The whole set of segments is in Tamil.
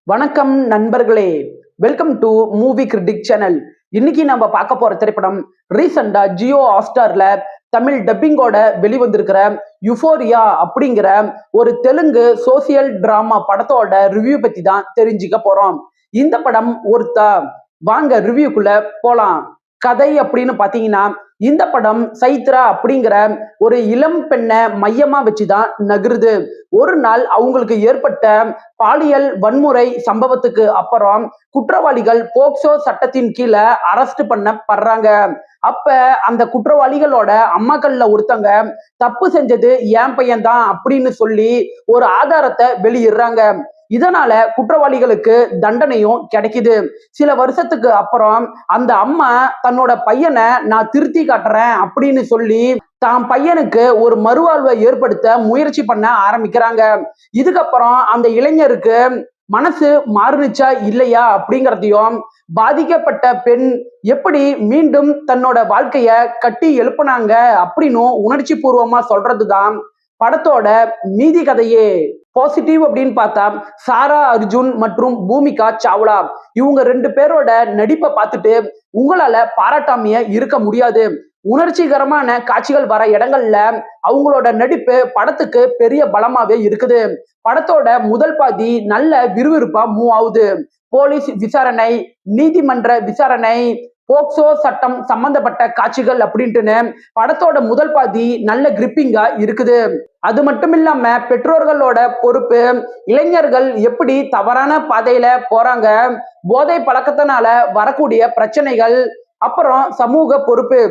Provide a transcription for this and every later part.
வணக்கம் நண்பர்களே, welcome to movie critic channel. இன்னைக்கு நம்ம பார்க்க போற திரைப்படம் ரீசெண்டா ஜியோ ஹாட்ஸ்டார்ல தமிழ் டப்பிங்கோட வெளிவந்திருக்கிற யுஃபோரியா அப்படிங்கிற ஒரு தெலுங்கு சோசியல் டிராமா படத்தோட ரிவ்யூ பத்தி தான் தெரிஞ்சுக்க போறோம். இந்த படம் வாங்க ரிவ்யூக்குள்ள போலாம். கதை அப்படின்னு பாத்தீங்கன்னா, இந்த படம் சைத்ரா அப்படிங்கிற ஒரு இளம் பெண்ணை மையமா வச்சுதான் நகருது. ஒரு நாள் அவங்களுக்கு ஏற்பட்ட பாலியல் வன்முறை சம்பவத்துக்கு அப்புறம் குற்றவாளிகள் போக்சோ சட்டத்தின் கீழே அரெஸ்ட் பண்ணப்படுறாங்க. அப்ப அந்த குற்றவாளிகளோட அம்மாக்கள்ல ஒருத்தங்க தப்பு செஞ்சது என் பையன் தான் அப்படின்னு சொல்லி ஒரு ஆதாரத்தை வெளியிடுறாங்க. இதனால குற்றவாளிகளுக்கு தண்டனையும் கிடைக்குது. சில வருஷத்துக்கு அப்புறம் அந்த அம்மா தன்னோட பையனை நான் திருத்தி காட்டுறேன் அப்படின்னு சொல்லி தான் பையனுக்கு ஒரு மறுவாழ்வை ஏற்படுத்த முயற்சி பண்ண ஆரம்பிக்கிறாங்க. இதுக்கப்புறம் அந்த இளைஞருக்கு மனசு மாறுனுச்சா இல்லையா அப்படிங்கிறதையும், பாதிக்கப்பட்ட பெண் எப்படி மீண்டும் தன்னோட வாழ்க்கைய கட்டி எழுப்புனாங்க அப்படின்னு உணர்ச்சி பூர்வமா சொல்றதுதான் படத்தோட மீதி கதையே. பாசிட்டிவ் அப்படின்னு பார்த்தா சாரா அர்ஜுன் மற்றும் பூமிகா சாவ்லா இவங்க ரெண்டு பேரோட நடிப்பை பார்த்துட்டு உங்களால பாராட்டாமைய இருக்க முடியாது. உணர்ச்சிகரமான காட்சிகள் வர இடங்கள்ல அவங்களோட நடிப்பு படத்துக்கு பெரிய பலமாவே இருக்குது. படத்தோட முதல் பாதி நல்ல விறுவிறுப்பா மூவ் ஆகுது. போலீஸ் விசாரணை, நீதிமன்ற விசாரணை, போக்சோ சட்டம் சம்பந்தப்பட்ட காட்சிகள் அப்படின்ட்டுன்னு படத்தோட முதல் பாதி நல்ல கிரிப்பிங்கா இருக்குது. அது மட்டும் இல்லாம பெற்றோர்களோட பொறுப்பு, இளைஞர்கள் எப்படி தவறான பாதையில போறாங்க, போதை பழக்கத்தினால வரக்கூடிய பிரச்சனைகள், அப்புறம் சமூக பொறுப்பு,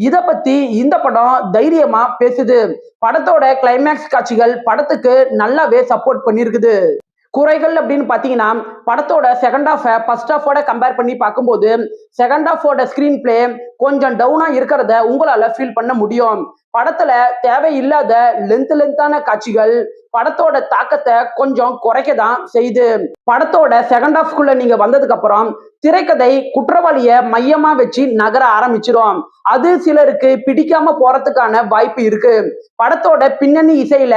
இத பத்தி இந்த படம் தைரியமா பேசுது. படத்தோட கிளைமேக்ஸ் காட்சிகள் படத்துக்கு நல்லாவே சப்போர்ட் பண்ணிருக்குது. குறைகள் அப்படின்னு பாத்தீங்கன்னா, படத்தோட செகண்ட் ஹாஃப் ஃபர்ஸ்ட் ஹாஃபோட கம்பேர் பண்ணி பார்க்கும்போது செகண்ட் ஹாஃபோட ஸ்கிரீன் பிளே கொஞ்சம் டவுனா இருக்கிறத உங்களால ஃபீல் பண்ண முடியும். படத்துல தேவையில்லாத லென்த்தான காட்சிகள் படத்தோட தாக்கத்தை கொஞ்சம் குறைக்க தான் செய்யுது. படத்தோட செகண்ட் ஹாஃப்குள்ள நீங்க வந்ததுக்கு அப்புறம் திரைக்கதை குற்றவாளிய மையமா வச்சு நகர ஆரம்பிச்சிடும். அது சிலருக்கு பிடிக்காம போறதுக்கான வாய்ப்பு இருக்கு. படத்தோட பின்னணி இசையில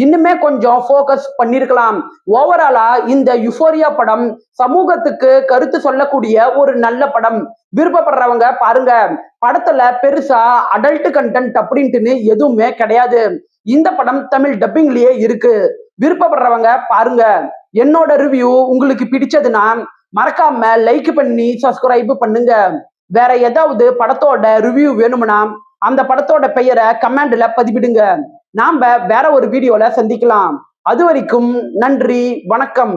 இன்னுமே கொஞ்சம் ஃபோக்கஸ் பண்ணிருக்கலாம். ஓவராலா இந்த யுஃபோரியா படம் சமூகத்துக்கு கருத்து சொல்லக்கூடிய ஒரு நல்ல படம். விருப்பப்படுறவங்க பாருங்க. படத்துல பெருசா அடல்ட் கண்டென்ட் அப்படின்ட்டுன்னு எதுவுமே கிடையாது. இந்த படம் தமிழ் டப்பிங்லயே இருக்கு. விருப்பப்படுறவங்க பாருங்க. என்னோட ரிவ்யூ உங்களுக்கு பிடிச்சதுன்னா மறக்காம லைக் பண்ணி சப்ஸ்கிரைப் பண்ணுங்க. வேற ஏதாவது படத்தோட ரிவ்யூ வேணும்னா அந்த படத்தோட பெயரை கமெண்ட்ல பதிவிடுங்க. நாம வேற ஒரு வீடியோல சந்திக்கலாம். அது வரைக்கும் நன்றி, வணக்கம்.